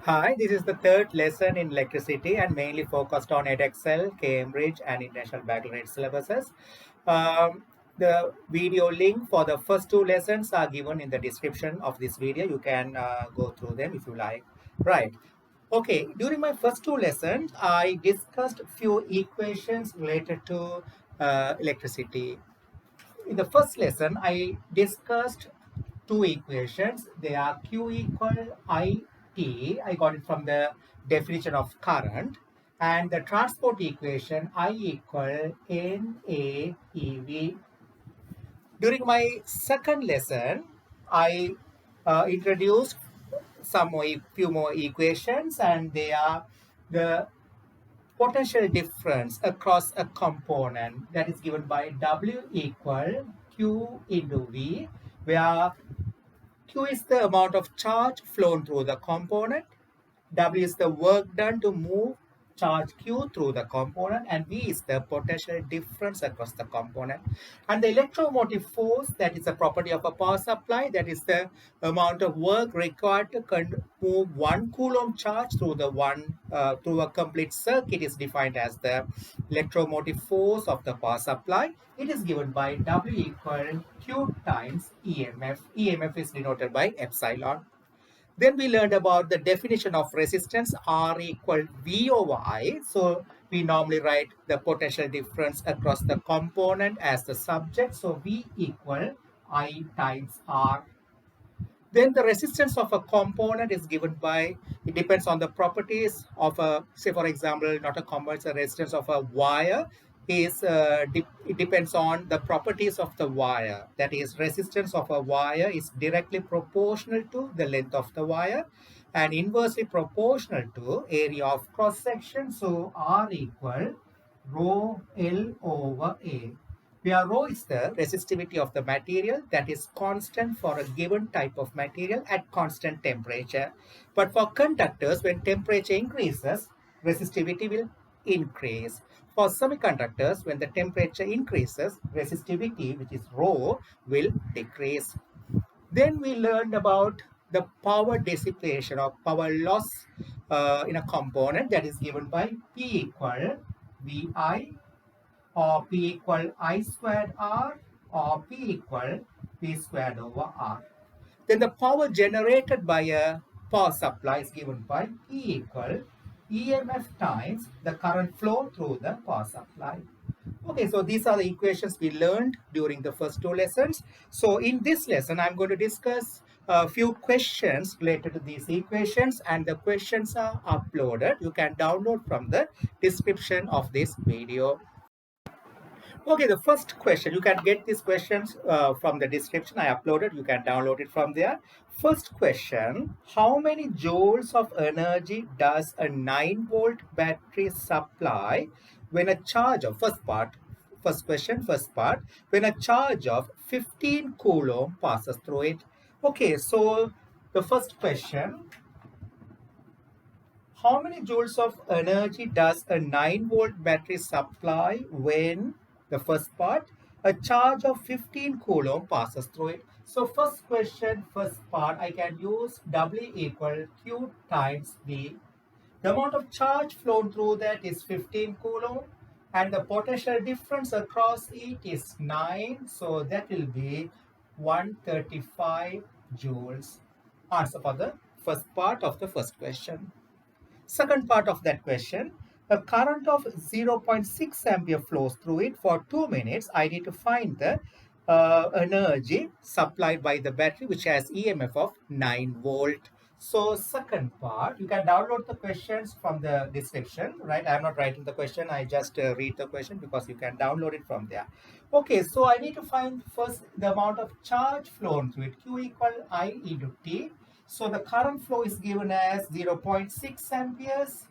Hi, this is the third lesson in electricity and mainly focused on Edexcel, Cambridge, and International Baccalaureate syllabuses. The video link for the first two lessons are given in the description of this video. You can go through them if you like. Right. Okay, during my first two lessons, I discussed few equations related to electricity. In the first lesson, I discussed two equations. They are Q equal IT. I got it from the definition of current. And the transport equation I equal NAEV. During my second lesson, I introduced few more equations, and they are the potential difference across a component that is given by W equal Q into V, where Q is the amount of charge flown through the component, W is the work done to move charge Q through the component, and V is the potential difference across the component. And the electromotive force, that is a property of a power supply, that is the amount of work required to move 1 coulomb charge through through a complete circuit, is defined as the electromotive force of the power supply. It is given by W equal Q times EMF. EMF is denoted by epsilon. Then we learned about the definition of resistance, R equal V over I. So we normally write the potential difference across the component as the subject. So V equal I times R. Then the resistance of a component is given by, it depends on the properties of a, say for example, not a component, it's a resistance of a wire is, it depends on the properties of the wire. That is, resistance of a wire is directly proportional to the length of the wire and inversely proportional to area of cross section. So R equal rho L over A, where rho is the resistivity of the material that is constant for a given type of material at constant temperature. But for conductors, when temperature increases, resistivity will increase. For semiconductors, when the temperature increases, resistivity, which is rho, will decrease. Then we learned about the power dissipation or power loss in a component, that is given by P equal VI, or P equal I squared R, or P equal P squared over R. Then the power generated by a power supply is given by E equal EMF times the current flow through the power supply. Okay, so these are the equations we learned during the first two lessons. So in this lesson, I'm going to discuss a few questions related to these equations, and the questions are uploaded. You can download from the description of this video. Okay, the first question, you can get these questions from the description I uploaded. You can download it from there. First question, how many joules of energy does a 9-volt battery supply when a charge of, first part, when a charge of 15 coulomb passes through it? Okay, so the first question, how many joules of energy does a 9-volt battery supply when, the first part, a charge of 15 coulomb passes through it? So first question, first part, I can use W equal Q times V. The amount of charge flown through that is 15 coulomb, and the potential difference across it is 9. So that will be 135 joules. Answer for the first part of the first question. Second part of that question, a current of 0.6 ampere flows through it for 2 minutes. I need to find the energy supplied by the battery, which has EMF of 9 volt. So second part, you can download the questions from the description, right? I'm not writing the question. I just read the question because you can download it from there. Okay, so I need to find first the amount of charge flown through it. Q equal I into T. So the current flow is given as 0.6 amperes,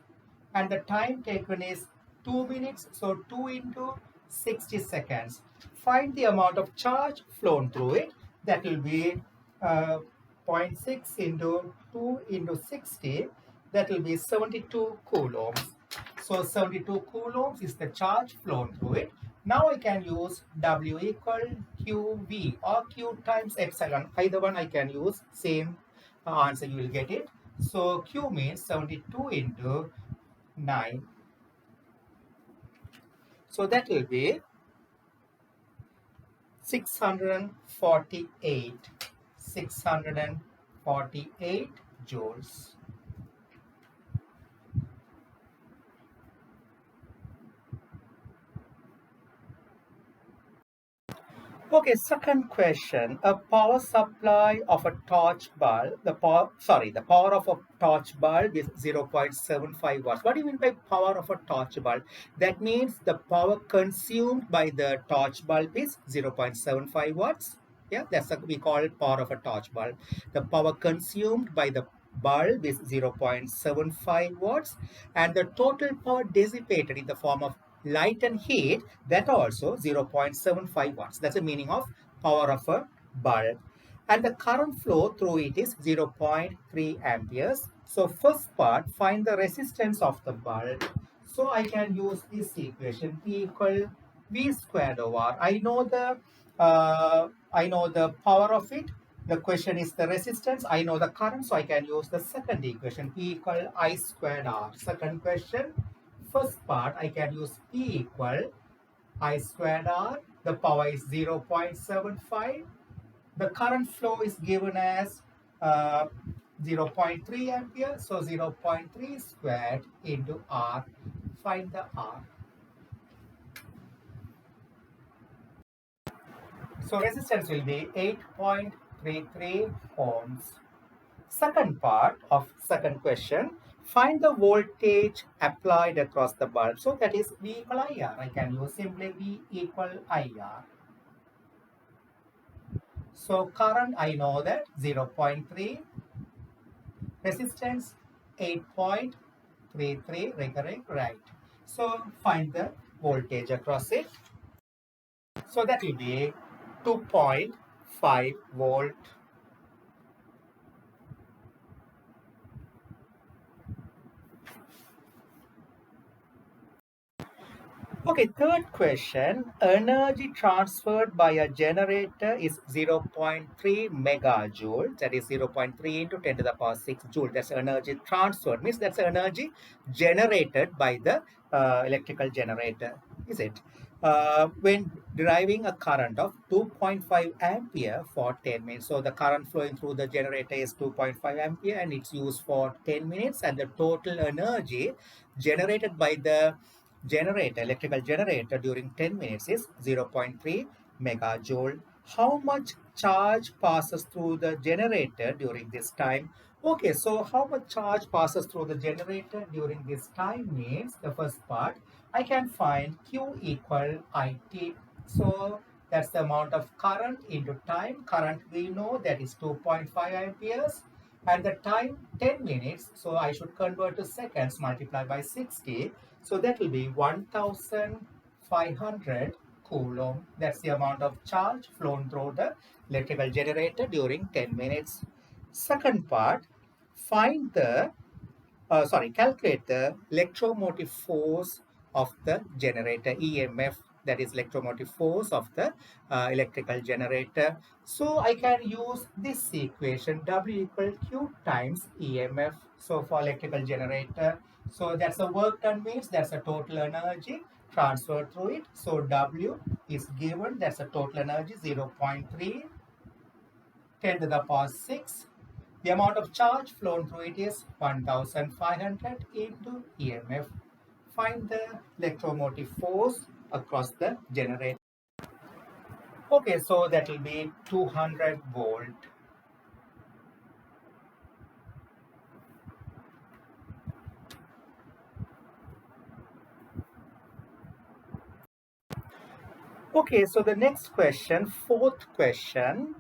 and the time taken is 2 minutes. So 2 into 60 seconds. Find the amount of charge flown through it. That will be 0.6 into 2 into 60. That will be 72 coulombs. So 72 coulombs is the charge flown through it. Now I can use W equal QV or Q times epsilon. Either one I can use, same answer you will get it. So Q means 72 into 9. So that will be 648. 648 joules. Okay, second question. A power supply of a torch bulb, the power of a torch bulb is 0.75 watts. What do you mean by power of a torch bulb? That means the power consumed by the torch bulb is 0.75 watts. Yeah, we call it power of a torch bulb. The power consumed by the bulb is 0.75 watts, and the total power dissipated in the form of light and heat, that also 0.75 watts. That's the meaning of power of a bulb. And the current flow through it is 0.3 amperes. So first part, find the resistance of the bulb. So I can use this equation, P equal V squared over R. I know the power of it. The question is the resistance. I know the current, so I can use the second equation, P equal I squared R. Second question, first part, I can use P equal I squared R. The power is 0.75. The current flow is given as 0.3 ampere. So 0.3 squared into R. Find the R. So resistance will be 8.33 ohms. Second part of second question, find the voltage applied across the bulb. So that is V equal IR. I can use simply V equal IR. So current, I know that 0.3, resistance 8.33, recurring, right. So find the voltage across it. So that will be 2.5 volt. Okay, third question. Energy transferred by a generator is 0.3 megajoule. That is 0.3 into 10 to the power 6 joule. That's energy transferred. Means that's energy generated by the electrical generator. Is it? When deriving a current of 2.5 ampere for 10 minutes. So the current flowing through the generator is 2.5 ampere and it's used for 10 minutes. And the total energy generated by the electrical generator during 10 minutes is 0.3 megajoule. How much charge passes through the generator during this time? Okay, so how much charge passes through the generator during this time means the first part, I can find Q equal IT. So that's the amount of current into time. Current we know that is 2.5 amperes and the time 10 minutes. So I should convert to seconds multiplied by 60. So that will be 1500 coulomb. That's the amount of charge flown through the electrical generator during 10 minutes. Second part, find the calculate the electromotive force of the generator, EMF, that is electromotive force of the electrical generator. So I can use this equation, W equal Q times EMF. So for electrical generator, so that's the work done means that's the total energy transferred through it. So W is given, that's the total energy 0.3 10 to the power 6. The amount of charge flown through it is 1500 into EMF. Find the electromotive force across the generator. Okay, so that will be 200 volt. Okay, so the next question, fourth question.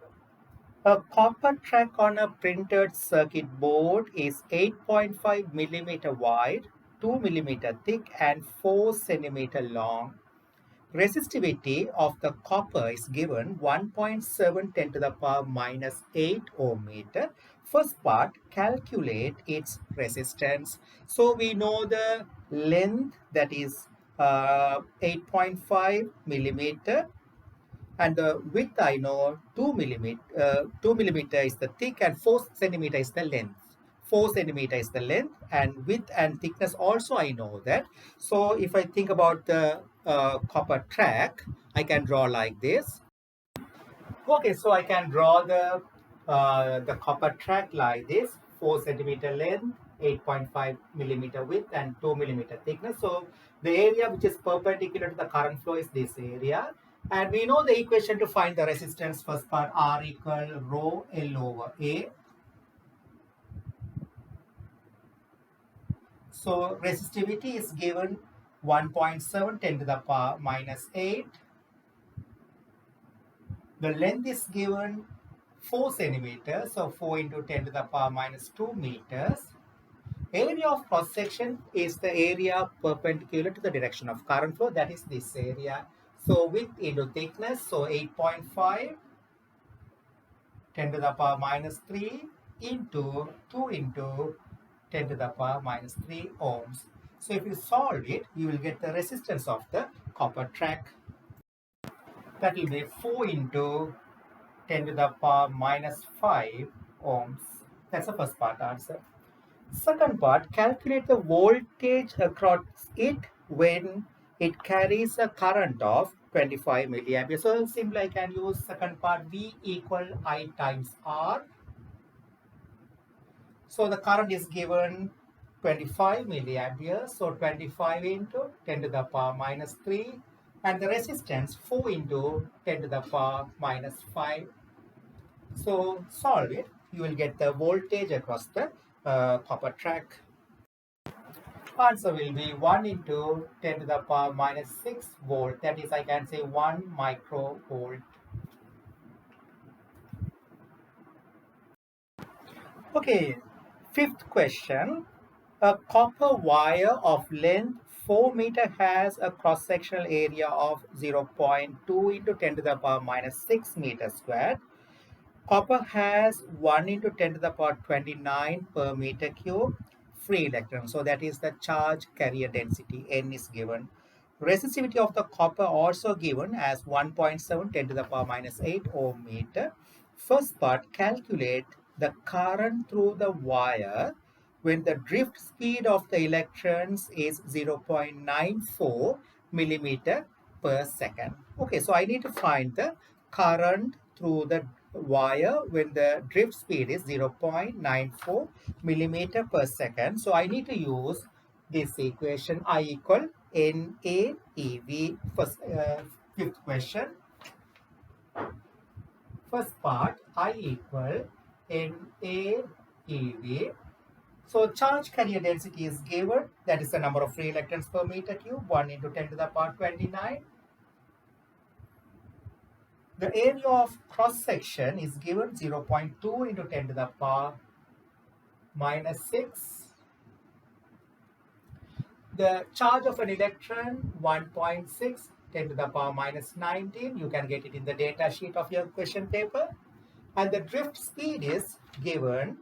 A copper track on a printed circuit board is 8.5 millimeter wide, 2 millimeter thick, and 4 centimeter long. Resistivity of the copper is given 1.7 to the power minus 8 ohm meter. First part, calculate its resistance. So we know the length, that is 8.5 millimeter, and the width I know 2 millimeter. 2 millimeter is the thick and 4 centimeter is the length. 4 centimeter is the length, and width and thickness also I know that. So if I think about the copper track, I can draw like this. Okay, so I can draw the copper track like this: 4 centimeter length, 8.5 millimeter width, and 2 millimeter thickness. So the area which is perpendicular to the current flow is this area. And we know the equation to find the resistance. First part, R equal rho L over A. So resistivity is given 1.7 10 to the power minus 8. The length is given 4 centimeters, so 4 into 10 to the power minus 2 meters. Area of cross section is the area perpendicular to the direction of current flow, that is this area. So width into thickness, so 8.5 10 to the power minus 3 into 2 into 10 to the power minus 3 ohms. So if you solve it, you will get the resistance of the copper track. That will be 4 into 10 to the power minus 5 ohms. That's the first part answer. Second part, calculate the voltage across it when it carries a current of 25 milliamps. So simply I can use second part, V equal I times R. So the current is given 25 milliamperes. So 25 into 10 to the power minus 3. And the resistance 4 into 10 to the power minus 5. So solve it. You will get the voltage across the copper track. Answer will be 1 into 10 to the power minus 6 volt. That is, I can say 1 microvolt. Okay, fifth question. A copper wire of length 4 meter has a cross-sectional area of 0.2 into 10 to the power minus 6 meter squared. Copper has 1 into 10 to the power 29 per meter cube free electron. So that is the charge carrier density, N is given. Resistivity of the copper also given as 1.7 10 to the power minus 8 ohm meter. First part, calculate the current through the wire when the drift speed of the electrons is 0.94 millimeter per second. Okay, so I need to find the current through the wire when the drift speed is 0.94 millimeter per second. So I need to use this equation, I equal NAEV. Fifth question. First part, I equal NAEV. So charge carrier density is given, that is the number of free electrons per meter cube, 1 into 10 to the power 29. The area of cross section is given 0.2 into 10 to the power minus 6. The charge of an electron 1.6 10 to the power minus 19. You can get it in the data sheet of your question paper. And the drift speed is given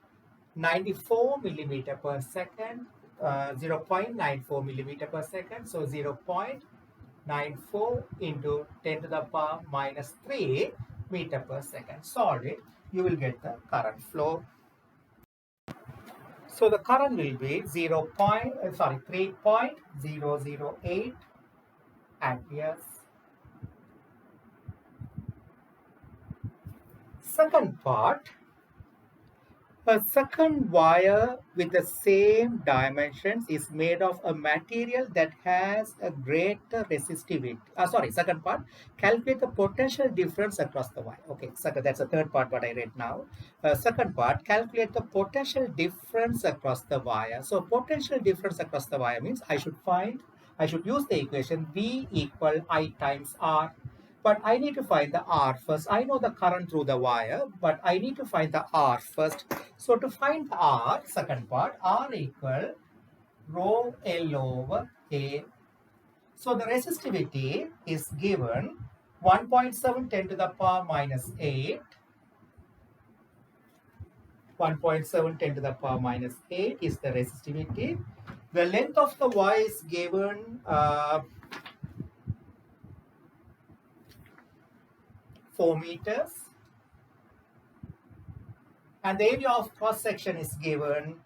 94 millimeter per second, 0.94 millimeter per second. So 0.94 into 10 to the power minus 3 meter per second. Solve it, you will get the current flow. So the current will be 3.008 amperes. Second part, a second wire with the same dimensions is made of a material that has a greater resistivity. Second part, calculate the potential difference across the wire. Okay, second, that's the third part what I read now. Second part, calculate the potential difference across the wire. So potential difference across the wire means I should use the equation V equal I times R. But I need to find the R first. I know the current through the wire, but I need to find the R first. So to find the R, second part, R equal rho L over A. So the resistivity is given 1.7 10 to the power minus 8. 1.7 10 to the power minus 8 is the resistivity. The length of the wire is given 4 meters. And the area of cross section is given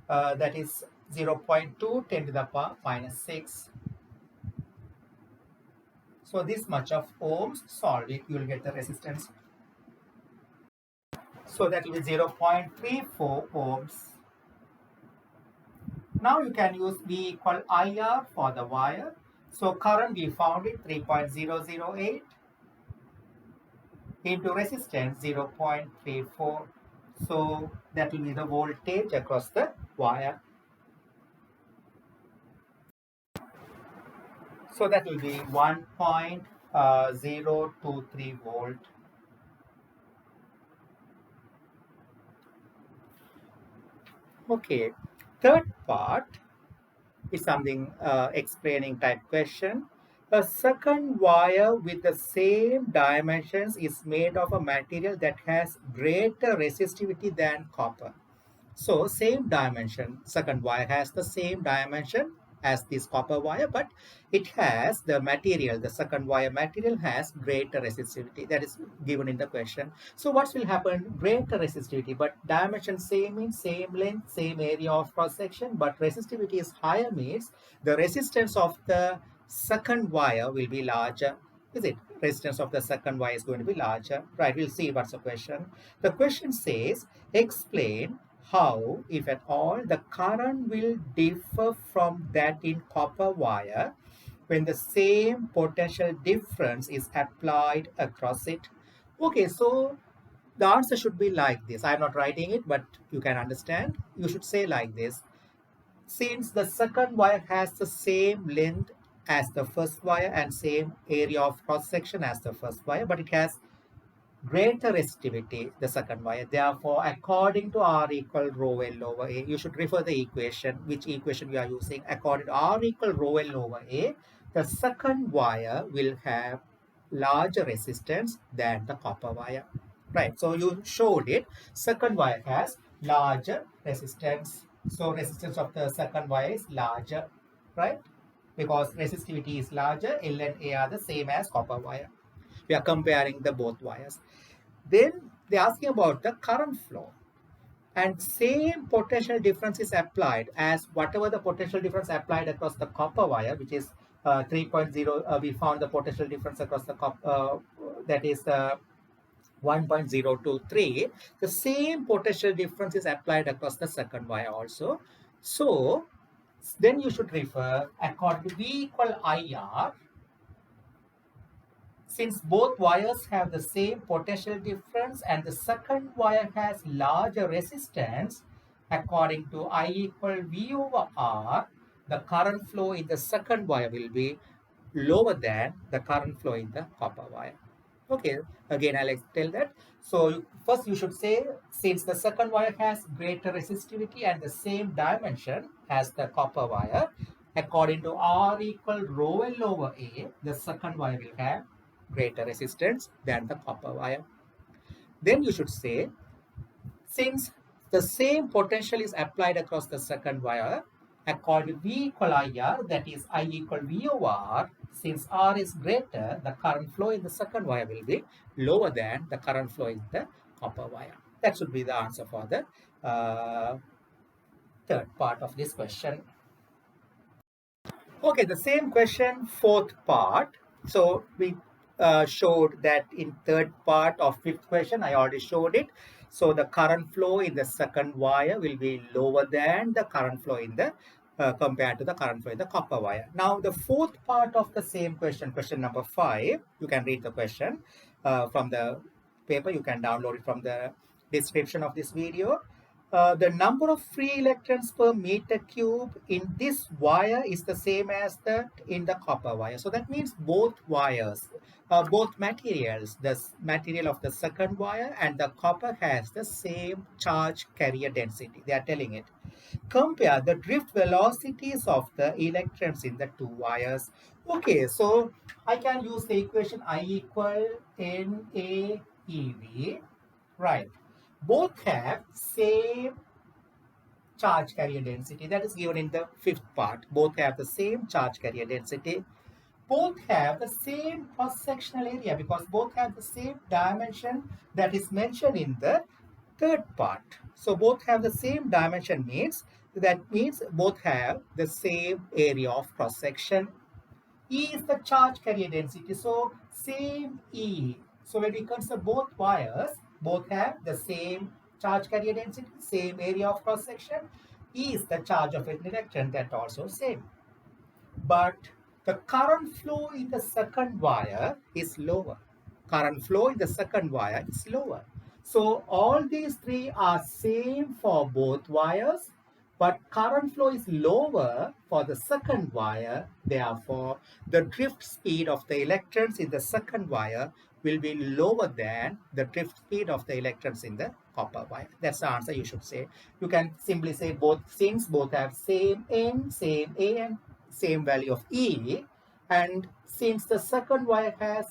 that is 0.2 10 to the power minus 6. So this much of ohms, solve it, you will get the resistance. So that will be 0.34 ohms. Now you can use V equal IR for the wire. So current we found it 3.008 into resistance 0.34. So that will be the voltage across the wire. So that will be 1.023 volt. Okay, third part is something explaining type question. A second wire with the same dimensions is made of a material that has greater resistivity than copper. So same dimension, second wire has the same dimension as this copper wire, but it has the material, the second wire material has greater resistivity. That is given in the question. So what will happen? Greater resistivity, but dimension same means same length, same area of cross section, but resistivity is higher means the resistance of the second wire will be larger. Is it? Resistance of the second wire is going to be larger. Right, we'll see what's the question. The question says, explain how, if at all, the current will differ from that in copper wire when the same potential difference is applied across it. Okay, so the answer should be like this. I'm not writing it, but you can understand. You should say like this. Since the second wire has the same length as the first wire and same area of cross section as the first wire, but it has greater resistivity, the second wire. Therefore, according to R equal rho L over A, you should refer the equation, which equation we are using. According to R equal rho L over A, the second wire will have larger resistance than the copper wire. Right, so you showed it. Second wire has larger resistance. So resistance of the second wire is larger, right? Because resistivity is larger, L and A are the same as copper wire. We are comparing the both wires. Then they're asking about the current flow. And same potential difference is applied as whatever the potential difference applied across the copper wire, which is 3.0. We found the potential difference across the copper, that is 1.023. The same potential difference is applied across the second wire also. So then you should refer according to V equal IR. Since both wires have the same potential difference and the second wire has larger resistance, according to I equal V over R, the current flow in the second wire will be lower than the current flow in the copper wire. Okay, again I'll tell that. So first you should say, since the second wire has greater resistivity and the same dimension as the copper wire, according to R equal rho L over A, the second wire will have greater resistance than the copper wire. Then you should say, since the same potential is applied across the second wire, according to V equal IR, that is I equal V over R, since R is greater, the current flow in the second wire will be lower than the current flow in the copper wire. That should be the answer for the third part of this question. Okay, the same question, fourth part. So we showed that in third part of fifth question, I already showed it. So the current flow in the second wire will be lower than the current flow in the compared to the current flow in the copper wire. Now the fourth part of the same question, question number 5, you can read the question from the paper. You can download it from the description of this video. The number of free electrons per meter cube in this wire is the same as that in the copper wire. So that means both wires, both materials, the material of the second wire and the copper has the same charge carrier density. They are telling it. Compare the drift velocities of the electrons in the two wires. Okay, so I can use the equation I equal NAEV, right? Both have same charge carrier density, that is given in the fifth part. Both have the same charge carrier density. Both have the same cross-sectional area because both have the same dimension that is mentioned in the third part. So both have the same dimension means that means both have the same area of cross section. E is the charge carrier density, so same E. So when we consider both wires, both have the same charge carrier density, same area of cross section. E is the charge of an electron, that also same. But the current flow in the second wire is lower. Current flow in the second wire is lower. So all these three are same for both wires, but current flow is lower for the second wire. Therefore, the drift speed of the electrons in the second wire will be lower than the drift speed of the electrons in the copper wire. That's the answer you should say. You can simply say both, since both have same N, same A, and same value of E, and since the second wire has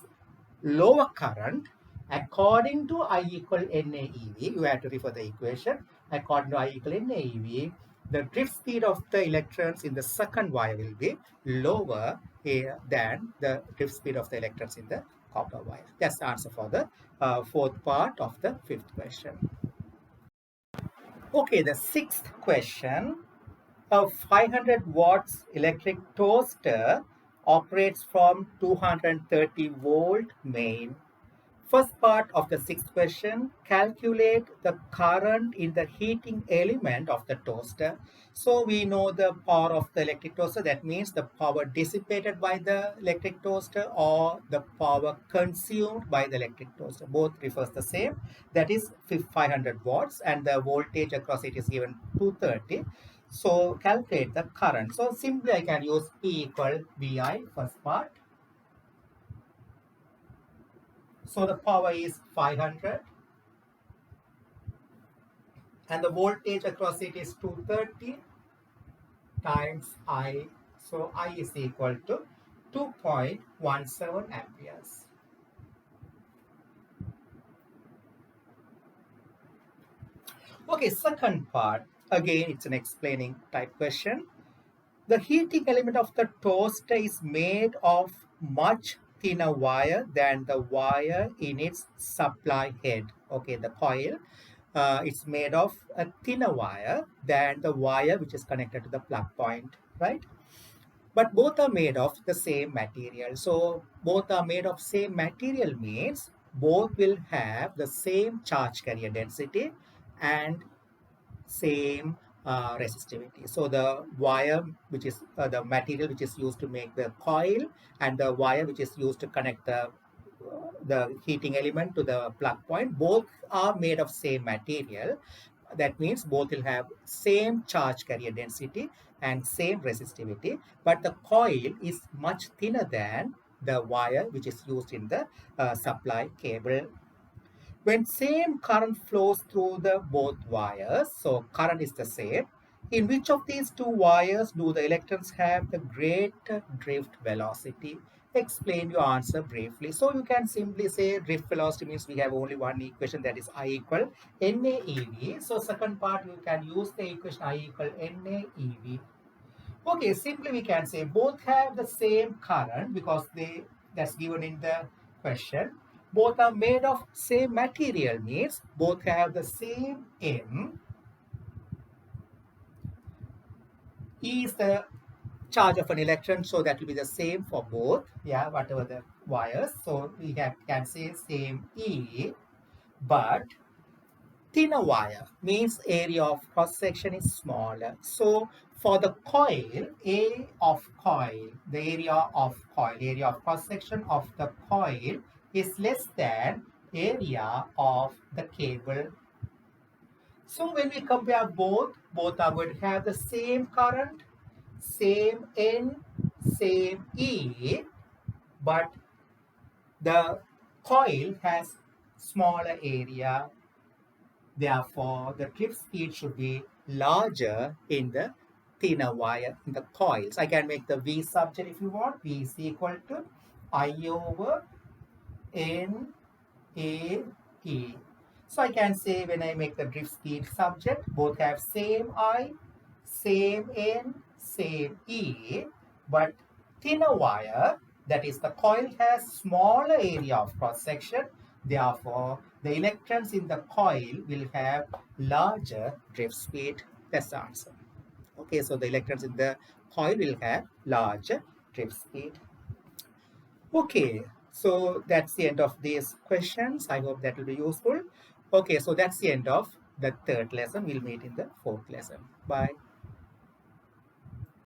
lower current, according to I equal NAEV, you have to refer the equation, according to I equal NAEV, the drift speed of the electrons in the second wire will be lower than the drift speed of the electrons in the copper wire. That's the answer for the fourth part of the fifth question. Okay, the sixth question. A 500 watts electric toaster operates from 230 volt main. First part of the sixth question, calculate the current in the heating element of the toaster. So we know the power of the electric toaster. That means the power dissipated by the electric toaster or the power consumed by the electric toaster. Both refers the same. That is 500 watts and the voltage across it is given 230. So calculate the current. So simply I can use P equal VI first part. So the power is 500 and the voltage across it is 230 times I. So I is equal to 2.17 amperes. Okay, second part. Again, it's an explaining type question. The heating element of the toaster is made of much thinner wire than the wire in its supply head. Okay, the coil. It's made of a thinner wire than the wire which is connected to the plug point, right? But both are made of the same material. So both are made of same material means both will have the same charge carrier density and same resistivity. So the wire which is the material which is used to make the coil and the wire which is used to connect the heating element to the plug point, both are made of same material. That means both will have same charge carrier density and same resistivity, but the coil is much thinner than the wire which is used in the supply cable. When same current flows through the both wires, so current is the same, in which of these two wires do the electrons have the greater drift velocity? Explain your answer briefly. So you can simply say drift velocity means we have only one equation, that is I equal NAEV. So second part you can use the equation I equal NAEV. Okay, simply we can say both have the same current because that's given in the question. Both are made of same material means both have the same M. E is the charge of an electron, so that will be the same for both. Yeah, whatever the wires. So we can say same E, but thinner wire means area of cross section is smaller. So for the coil, A of coil, the area of cross section of the coil is less than area of the cable. So when we compare both are going to have the same current, same N, same E, but the coil has smaller area. Therefore, the drift speed should be larger in the thinner wire, in the coils. I can make the V subject if you want. V is equal to I over N A E. So I can say when I make the drift speed subject, both have same I, same N, same E, but thinner wire, that is the coil, has smaller area of cross section. Therefore, the electrons in the coil will have larger drift speed. That's the answer. Okay, so the electrons in the coil will have large drift speed. Okay, so that's the end of these questions. I hope that will be useful. Okay, so that's the end of the third lesson. We'll meet in the fourth lesson. Bye.